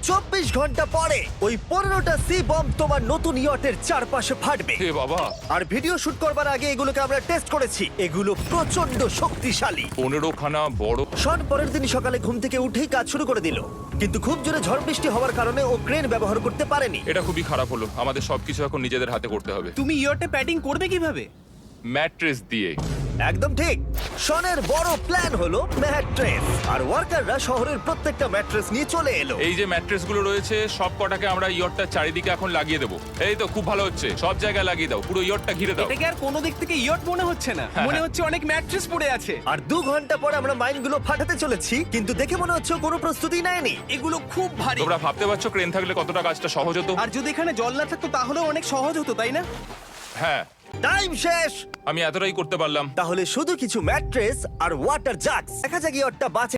24 ঘন্টা পরে ওই 15টা সি বম্ব তোমার নতুন ইয়টের চারপাশে ফাটবে। হে বাবা, আর ভিডিও শুট করবার আগে এগুলোকে আমরা টেস্ট করেছি, এগুলো প্রচন্ড শক্তিশালী। 15খানা বড়। শন পরের দিন সকালে ঘুম থেকে উঠেই কাজ শুরু করে দিল, কিন্তু খুব জোরে ঝড় বৃষ্টি হওয়ার কারণে ও ক্রেন ব্যবহার করতে পারেনি। এটা খুবই খারাপ হলো, আমাদের সবকিছু এখন নিজেদের হাতে করতে হবে। তুমি ইয়টে প্যাডিং করবে কিভাবে? ম্যাট্রেস দিয়ে। একদম ঠিক। শনের বড় প্ল্যান হলো ম্যাট্রেস, আর ওয়ার্কাররা শহরের প্রত্যেকটা ম্যাট্রেস নিয়ে চলে এলো। এই যে ম্যাট্রেস গুলো রয়েছে সব কটাকে আমরা ইয়টটার চারিদিকে এখন লাগিয়ে দেবো। এই তো খুব ভালো হচ্ছে, সব জায়গায় লাগিয়ে দাও, পুরো ইয়টটা ঘিরে দাও। এটাকে আর কোনো দিক থেকে ইয়ট মনে হচ্ছে না, মনে হচ্ছে অনেক ম্যাট্রেস পড়ে আছে। আর 2 ঘন্টা পরে আমরা মাইনগুলো ফাটাতে চলেছি, কিন্তু দেখে মনে হচ্ছে ও কোনো প্রস্তুতি নেয়নি। এগুলো খুব ভারী। তোমরা ভাবতে পারছো ক্রেন থাকলে কতটা কাজটা সহজ হতো? আর যদি এখানে জল না থাকতো তাহলেও অনেক সহজ হতো, তাই না? হ্যাঁ, টাইম শেষ। আমি এতটাই করতে পারলাম। তাহলে শুধু কিছু ম্যাট্রেস আর ওয়াটার জাগস। দেখা যাক ইয়টটা বাঁচে